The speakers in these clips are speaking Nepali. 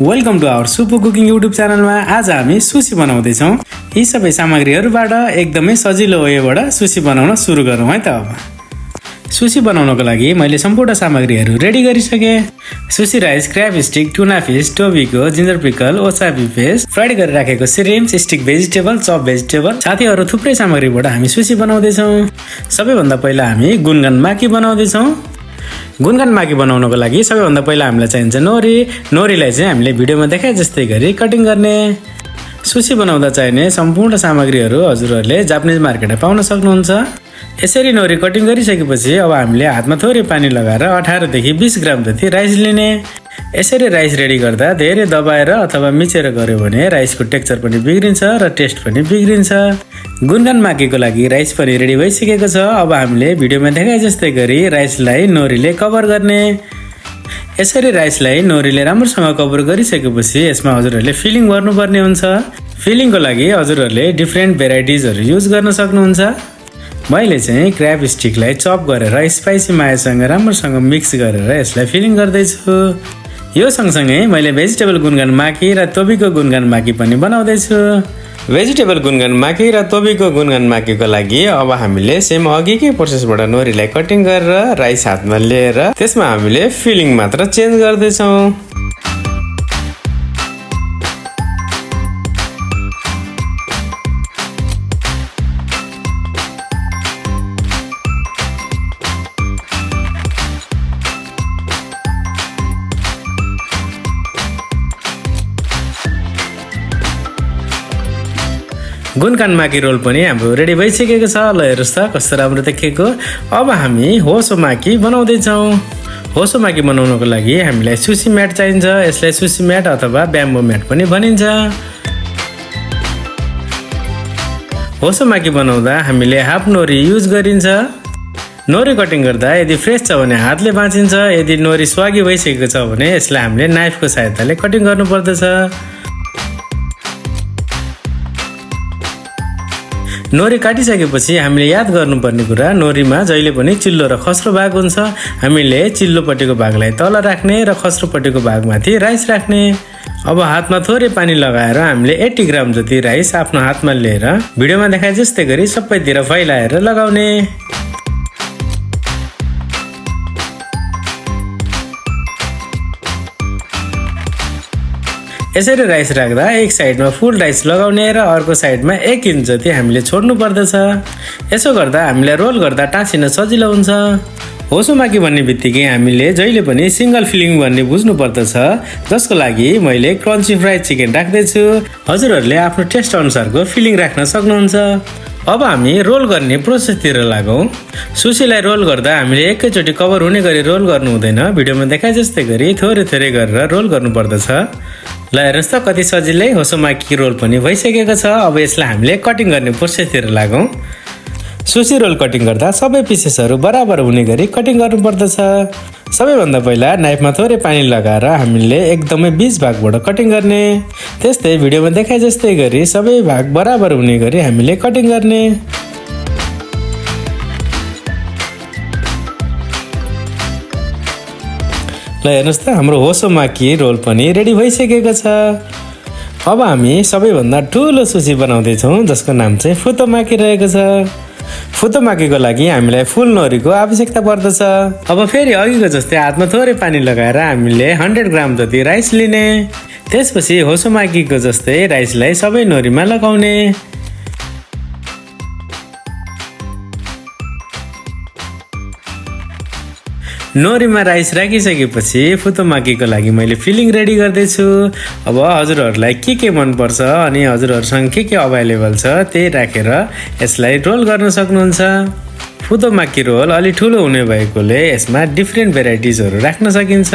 Welcome to our Supo cooking YouTube च्यानलमा आज हामी सुसी बनाउँदैछौँ। यी सबै सामग्रीहरूबाट एकदमै सजिलो वेबाट सुसी बनाउन सुरु गरौँ है त। अब सुसी बनाउनको लागि मैले सम्पूर्ण सामग्रीहरू रेडी गरिसकेँ। Sushi rice, crab stick, tuna fish, tobiko, ginger pickle, wasabi paste, fried गरेर राखेको shrimp, stick vegetable, chop vegetable, साथै अरू थुप्रै सामग्रीबाट हामी सुसी बनाउँदैछौँ। सबैभन्दा पहिला हामी गुनगन माकी बनाउँदैछौँ। गुनगन माकी बनाउनको लागि सबैभन्दा पहिला हामीलाई चाहिन्छ नोरी। नोरीलाई चाहिँ हामीले भिडियोमा देखाए जस्तै गरी कटिङ गर्ने। सुसी बनाउँदा चाहिने सम्पूर्ण सामग्रीहरू हजुरहरूले जापानिज मार्केटमा पाउन सक्नुहुन्छ। यसरी नोरी कटिङ गरिसकेपछि अब हामीले हातमा थोरै पानी लगाएर 18 देखि 20 ग्राम जति राइस लिने। यसरी राइस रेडी गर्दा धेरै दबाएर अथवा मिचेर गर्यो भने राइसको टेक्सचर पनि बिग्रिन्छ र टेस्ट पनि बिग्रिन्छ। गुनगन माकीको लागि राइस पनि रेडी भइसकेको छ। अब हामीले भिडियोमा देखाए जस्तै गरी राइसलाई नोरीले कभर गर्ने। यसरी राइसलाई नोरीले राम्रोसँग कभर गरिसकेपछि यसमा हजुरहरूले फिलिङ गर्नुपर्ने हुन्छ। फिलिङको लागि हजुरहरूले डिफ्रेन्ट भेराइटिजहरू युज गर्न सक्नुहुन्छ। मैले चाहिँ क्र्याब स्टिकलाई चप गरेर स्पाइसी मायासँग राम्रोसँग मिक्स गरेर यसलाई फिलिङ गर्दैछु। यो सँगसँगै मैले भेजिटेबल गुनगन माकी र तोबीको गुनगन माकी पनि बनाउँदैछु। भेजिटेबल गुनगन माकी र तोबीको गुनगन माकीको लागि अब हामीले सेम अघिकै प्रोसेसबाट नोरीलाई कटिङ गरेर राइस हातमा लिएर त्यसमा हामीले फिलिङ मात्र चेन्ज गर्दैछौँ। गुनगन माकी रोल पनि हाम्रो रेडी भइसकेको छ। ल हेर्नुहोस् त कस्तो राम्रो देखिएको। अब हामी होसोमाकी बनाउँदैछौँ। होसोमाकी बनाउनको लागि हामीलाई सुसी म्याट चाहिन्छ। यसलाई सुसी म्याट अथवा ब्याम्बो म्याट पनि भनिन्छ। होसोमाकी बनाउँदा हामीले हाफ नोरी युज गरिन्छ। नोरी कटिङ गर्दा यदि फ्रेस छ भने हातले भाँचिन्छ। यदि नोरी स्वागी भइसकेको छ भने यसलाई हामीले नाइफको सहायताले कटिङ गर्नुपर्दछ। नोरी काटिसकेपछि हामीले याद गर्नुपर्ने कुरा नोरीमा जहिले पनि चिल्लो र खस्रो भाग हुन्छ। हामीले चिल्लोपट्टिको भागलाई तल राख्ने र खस्रोपट्टिको भागमाथि राइस राख्ने। अब हातमा थोरै पानी लगाएर हामीले 80 ग्राम जति राइस आफ्नो हातमा लिएर भिडियोमा देखाए जस्तै गरी सबैतिर फैलाएर लगाउने। यसरी राइस राख्दा एक साइडमा फुल राइस लगाउने र अर्को साइडमा 1 इन्च जति हामीले छोड्नु पर्दछ। यसो गर्दा हामीलाई रोल गर्दा टाँसिन सजिलो हुन्छ। होसोमाकी भन्ने बित्तिकै हामीले जहिले पनि सिङ्गल फिलिङ भन्ने बुझ्नु पर्दछ, जसको लागि मैले क्रन्ची फ्राइड चिकन राख्दैछु। हजुरहरूले आफ्नो टेस्ट अनुसारको फिलिङ राख्न सक्नुहुन्छ। अब हामी रोल गर्ने प्रोसेसतिर लागौँ। सुसीलाई रोल गर्दा हामीले एकैचोटि कभर हुने गरी रोल गर्नु हुँदैन। भिडियोमा देखाए जस्तै गरी थोरै थोरै गरेर रोल गर्नुपर्दछ। ल हेर्नुहोस् त कति सजिलै होसोमाकी रोल पनि भइसकेको छ। अब यसलाई हामीले कटिङ गर्ने प्रोसेसतिर लागौँ। सुसी रोल कटिङ गर्दा सबै पिसेसहरू बराबर हुने गरी कटिङ गर्नुपर्दछ। सबैभन्दा पहिला नाइफमा थोरै पानी लगाएर हामीले एकदमै 20 भागबाट कटिङ गर्ने। त्यस्तै भिडियोमा देखाए जस्तै गरी सबै भाग बराबर हुने गरी हामीले कटिङ गर्ने। ल हेर्नुहोस् त हाम्रो होसोमाकी रोल पनि रेडी भइसकेको छ। अब हामी सबैभन्दा ठुलो सुसी बनाउँदैछौँ जसको नाम चाहिँ फुटोमाकी रहेको छ। फुटोमाकीको लागि हामीलाई फुल नोरीको आवश्यकता पर्दछ। अब फेरि अघिको जस्तै हातमा थोरै पानी लगाएर हामीले 100 ग्राम जति राइस लिने। त्यसपछि होसोमाकीको जस्तै राइसलाई सबै नोरीमा लगाउने। नोरीमा राइस राखिसकेपछि फुटोमाकीको लागि मैले फिलिङ रेडी गर्दैछु। अब हजुरहरूलाई के मनपर्छ अनि हजुरहरूसँग के अभाइलेबल छ त्यही राखेर यसलाई रोल गर्न सक्नुहुन्छ। फुटोमाकी रोल अलि ठुलो हुने भएकोले यसमा डिफ्रेन्ट भेराइटिजहरू राख्न सकिन्छ।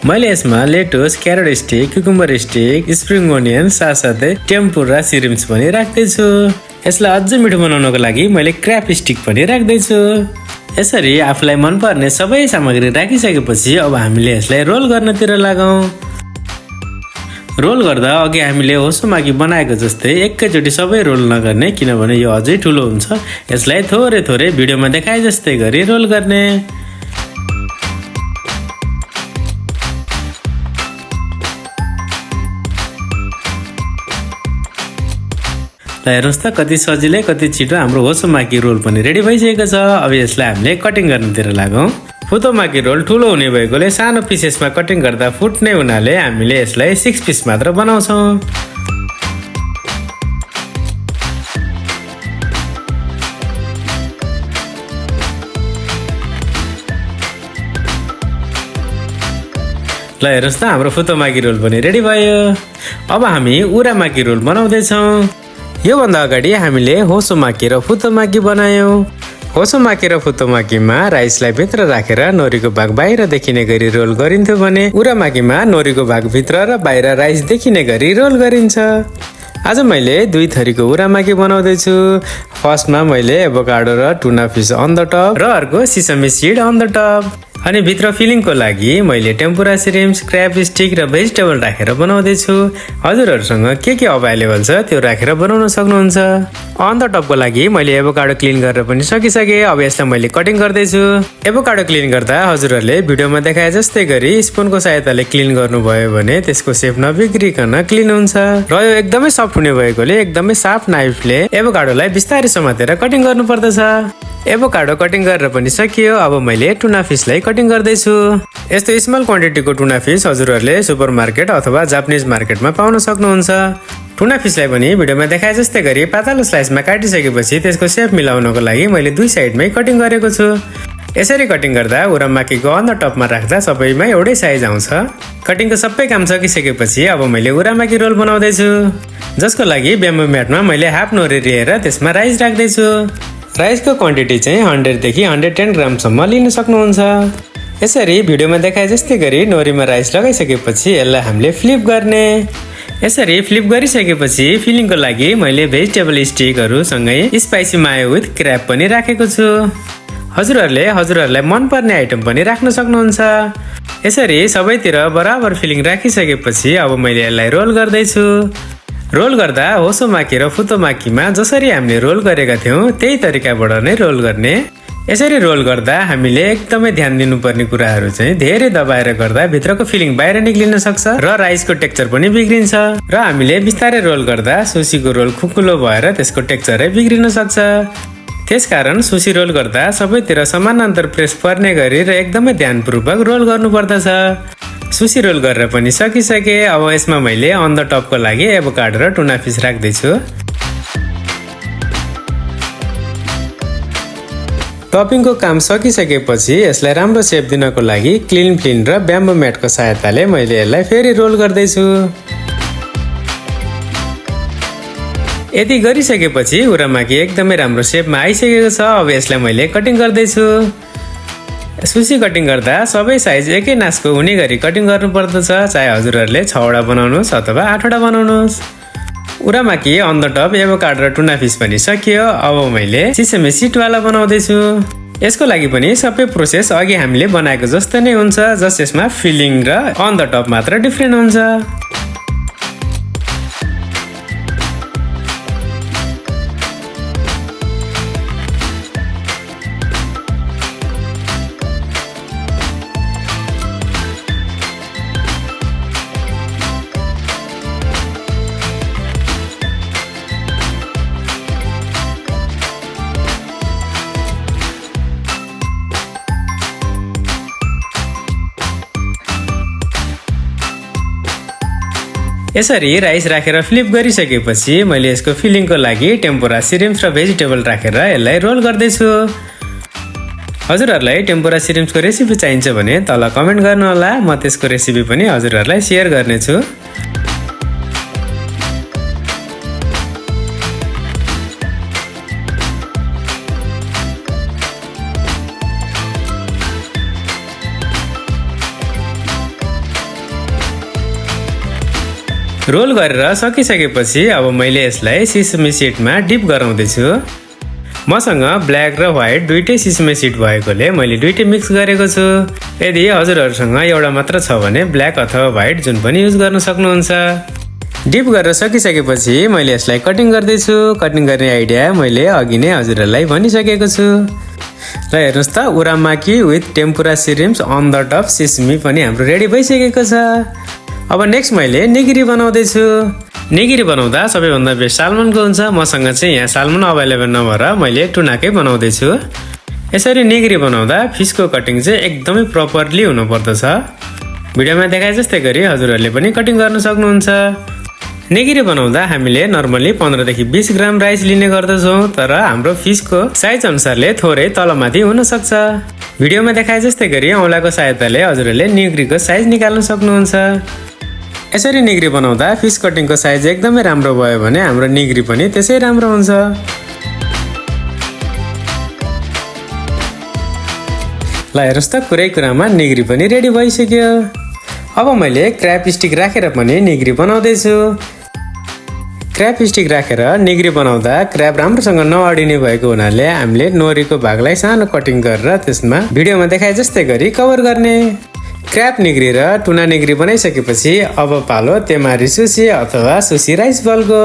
मैले यसमा lettuce, carrot stick, cucumber stick, spring onion साथसाथै टेम्पुरा सिरिम्स पनि राख्दैछु। यसलाई अझै मिठो बनाउनको लागि मैले क्र्याब स्टिक पनि राख्दैछु। यसरी आफूलाई मनपर्ने सबै सामग्री राखिसकेपछि अब हामीले यसलाई रोल गर्नतिर लागौँ। रोल गर्दा अघि हामीले होसोमाकी बनाएको जस्तै एकैचोटि सबै रोल नगर्ने, किनभने यो अझै ठुलो हुन्छ। यसलाई थोरै थोरै भिडियोमा देखाए जस्तै गरी रोल गर्ने। ल हेर्नुहोस् त कति सजिलै कति छिटो हाम्रो होसोमाकी रोल पनि रेडी भइसकेको छ। अब यसलाई हामीले कटिङ गर्नुतिर लागौँ। फुटोमाकी रोल ठुलो हुने भएकोले सानो पिसेसमा कटिङ गर्दा फुट्ने हुनाले हामीले यसलाई 6 पिस मात्र बनाउँछौँ। ल हेर्नुहोस् त हाम्रो फुटोमाकी रोल पनि रेडी भयो। अब हामी उरामाकी रोल बनाउँदैछौँ। योभन्दा अगाडि हामीले होसोमाकी र फुटोमाकी बनायौँ। होसोमाकी र फुटोमाकीमा राइसलाई भित्र राखेर नोरीको भाग बाहिर देखिने गरी रोल गरिन्थ्यो भने उरामाकीमा नोरीको भाग भित्र र बाहिर राइस देखिने गरी रोल गरिन्छ। आज मैले 2 थरीको उरामाकी बनाउँदैछु। फर्स्टमा मैले एभोकाडो र टुना फिस अन द टप र अर्को sesame seed on the top. अनि भित्र फिलिङको लागि मैले टेम्पुरा श्रिम्प्स, क्रैब स्टिक र भेजिटेबल राखेर बनाउँदैछु। हजुरहरूसँग के अभाइलेबल छ त्यो राखेर बनाउन सक्नुहुन्छ। अन द टपको लागि मैले एभोकाडो क्लिन गरेर पनि सकिसकेँ। अब यसलाई मैले कटिङ गर्दैछु। एभोकाडो क्लिन गर्दा हजुरहरूले भिडियोमा देखाए जस्तै गरी स्पुनको सहायताले क्लिन गर्नुभयो भने त्यसको सेप नबिग्रिकन क्लिन हुन्छ र यो एकदमै सफ्ट हुने भएकोले एकदमै सार्प नाइफले एभोकाडोलाई बिस्तारै समातेर कटिङ गर्नुपर्दछ। एभोकाडो कटिङ गरेर पनि सकियो। अब मैले टुना फिसलाई कटिङ गर्दैछु। यस्तो स्मल क्वान्टिटीको टुना फिस हजुरहरूले सुपर मार्केट अथवा जापानिज मार्केटमा पाउन सक्नुहुन्छ। टुना फिसलाई पनि भिडियोमा देखाए जस्तै गरी पातलो स्लाइसमा काटिसकेपछि त्यसको सेप मिलाउनको लागि मैले 2 साइडमै कटिङ गरेको छु। यसरी कटिङ गर्दा उरामाकीको अन द टपमा राख्दा सबैमा एउटै साइज आउँछ। कटिङको सबै काम सकिसकेपछि अब मैले उरामाकी रोल बनाउँदैछु, जसको लागि ब्याम्बो म्याटमा मैले हाफ नोरी लिएर त्यसमा राइस राख्दैछु। राइसको क्वान्टिटी चाहिँ 100 देखि 110 ग्रामसम्म लिन सक्नुहुन्छ। यसरी भिडियोमा देखाए जस्तै गरी नोरीमा राइस लगाइसकेपछि यसलाई हामीले फ्लिप गर्ने। यसरी फ्लिप गरिसकेपछि फिलिङको लागि मैले भेजिटेबल स्टिकहरू सँगै स्पाइसी मायो विथ क्रैब पनि राखेको छु। हजुरहरूलाई मनपर्ने आइटम पनि राख्न सक्नुहुन्छ। यसरी सबैतिर बराबर फिलिङ राखिसकेपछि अब मैले यसलाई रोल गर्दैछु। रोल गर्दा होसोमाकी र फुटोमाकीमा जसरी हामीले रोल गरेका थियौँ त्यही तरिकाबाट नै रोल गर्ने। यसरी रोल गर्दा हामीले एकदमै ध्यान दिनुपर्ने कुराहरू चाहिँ धेरै दबाएर गर्दा भित्रको फिलिङ बाहिर निक्लिन सक्छ र राइसको टेक्सचर पनि बिग्रिन्छ र हामीले बिस्तारै रोल गर्दा सुसीको रोल खुकुलो भएर त्यसको टेक्सचरै बिग्रिन सक्छ। त्यसकारण सुसी रोल गर्दा सबैतिर समानान्तर प्रेस पर्ने गरी र एकदमै ध्यानपूर्वक रोल गर्नुपर्दछ। सुसी रोल गरेर पनि सकिसके। अब यसमा मैले अन द टपको लागि एभोकाडो र टुना फिस राख्दैछु। टपिङको काम सकिसकेपछि यसलाई राम्रो सेप दिनको लागि क्लिन फिल्म र ब्याम्बो म्याटको सहायताले मैले यसलाई फेरि रोल गर्दैछु। यति गरिसकेपछि उरामाकी एकदमै राम्रो सेपमा आइसकेको छ। अब यसलाई मैले कटिङ गर्दैछु। सुसी कटिङ गर्दा सबै साइज एकै नासको हुने गरी कटिङ गर्नुपर्दछ, चाहे हजुरहरूले 6 वटा बनाउनुहोस् अथवा 8 वटा बनाउनुहोस्। उरामाकी अन द टप एभोकाडो र टुना फिस पनि सकियो। अब मैले सिसमी सीडवाला बनाउँदैछु। यसको लागि पनि सबै प्रोसेस अघि हामीले बनाएको जस्तो नै हुन्छ, जस यसमा फिलिङ र अन द टप मात्र डिफ्रेन्ट हुन्छ। यसरी राइस राखेर फ्लिप गरिसकेपछि मैले यसको फिलिङको लागि टेम्पुरा श्रिम्प्स र भेजिटेबल राखेर यसलाई रोल गर्दैछु। हजुरहरूलाई टेम्पुरा श्रिम्प्सको रेसिपी चाहिन्छ भने तल कमेन्ट गर्नुहोला, म त्यसको रेसिपी पनि हजुरहरूलाई सेयर गर्नेछु। रोल गरेर सकिसकेपछि अब मैले यसलाई सिसमी सीडमा डिप गराउँदैछु। मसँग ब्ल्याक र व्हाइट दुईटै सिसमी सीड भएकोले मैले दुईटै मिक्स गरेको छु। यदि हजुरहरूसँग एउटा मात्र छ भने ब्ल्याक अथवा व्हाइट जुन पनि युज गर्न सक्नुहुन्छ। डिप गरेर सकिसकेपछि मैले यसलाई कटिङ गर्दैछु। कटिङ गर्ने आइडिया मैले अघि नै हजुरहरूलाई भनिसकेको छु। र हेर्नुहोस् त uramaki with tempura shrimps on the top sesame पनि हाम्रो रेडी भइसकेको छ। अब नेक्स्ट मैले निगिरी बनाउँदैछु। निगिरी बनाउँदा सबैभन्दा बेस्ट सालमनको हुन्छ। मसँग चाहिँ यहाँ सालमन अभाइलेबल नभएर मैले टुनाकै बनाउँदैछु। यसरी निगिरी बनाउँदा फिसको कटिङ चाहिँ एकदमै प्रपरली हुनुपर्दछ। भिडियोमा देखाए जस्तै गरी हजुरहरूले पनि कटिङ गर्न सक्नुहुन्छ। निगिरी बनाउँदा हामीले नर्मली 15 देखि 20 ग्राम राइस लिने गर्दछौँ, तर हाम्रो फिसको साइज अनुसारले थोरै तलमाथि हुन सक्छ। भिडियोमा देखाए जस्तै गरी औँलाको सहायताले हजुरहरूले निगिरीको साइज निकाल्न सक्नुहुन्छ। यसरी निगिरी बनाउँदा फिस कटिङको साइज एकदमै राम्रो भयो भने हाम्रो निगिरी पनि त्यसै राम्रो हुन्छ। ल हेर्नुहोस् त, कुरै कुरामा निगिरी पनि रेडी भइसक्यो। अब मैले क्र्याप स्टिक राखेर पनि निगिरी बनाउँदैछु। क्र्याप स्टिक राखेर निगिरी बनाउँदा क्र्याप राम्रोसँग नअडिने भएको हुनाले हामीले नोरीको भागलाई सानो कटिङ गरेर त्यसमा भिडियोमा देखाए जस्तै गरी कभर गर्ने। क्र्याप निगिरी र टुना निगिरी बनाइसकेपछि अब पालो तेमारी सुसी अथवा सुसी राइस बलको।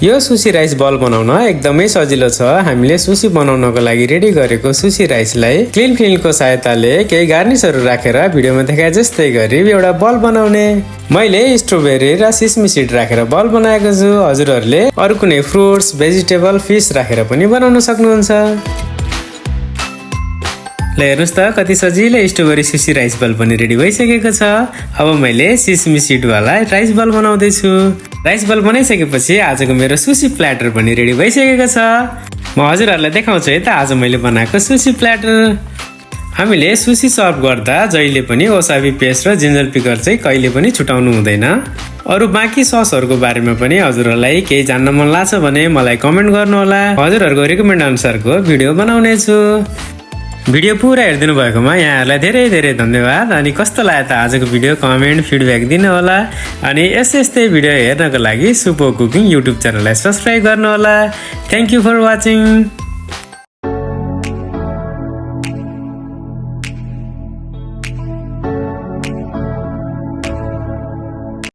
यो सुसी राइस बल बनाउन एकदमै सजिलो छ। हामीले सुसी बनाउनको लागि रेडी गरेको सुसी राइसलाई क्लिन फिल्मको सहायताले केही गार्निसहरू राखेर भिडियोमा देखाए जस्तै गरी एउटा बल बनाउने। मैले स्ट्रबेरी र सिस्मी सिड राखेर बल बनाएको छु। हजुरहरूले अरू कुनै फ्रुट्स, भेजिटेबल, फिस राखेर पनि बनाउन सक्नुहुन्छ। ल हेर्नुहोस् त, कति सजिलो स्ट्रबेरी सुसी राइस बल पनि रेडी भइसकेको छ। अब मैले सिस्मी सिडवाला राइस बल बनाउँदैछु। राइस बल बनाइसकेपछि आजको मेरो सुसी प्ल्याटर पनि रेडी भइसकेको छ। म हजुरहरूलाई देखाउँछु है त आज मैले बनाएको सुसी प्ल्याटर। हामीले सुसी सर्भ गर्दा जहिले पनि ओसाबी पेस्ट र जिन्जर पिकर चाहिँ कहिले पनि छुटाउनु हुँदैन। अरू बाँकी ससहरूको बारेमा पनि हजुरहरूलाई केही जान्न मन लाग्छ भने मलाई कमेन्ट गर्नुहोला। हजुरहरूको रिकमेन्ड अनुसारको भिडियो बनाउने छु। भिडियो पुरा हेरिदिनु भएकोमा यहाँहरूलाई धेरै धेरै धन्यवाद। अनि कस्तो लाग्यो त आजको भिडियो कमेन्ट फिडब्याक दिनु होला। अनि यस्तै भिडियो हेर्नको लागि सुपो कुकिङ युट्युब च्यानललाई सब्सक्राइब गर्नुहोला। Thank you for watching.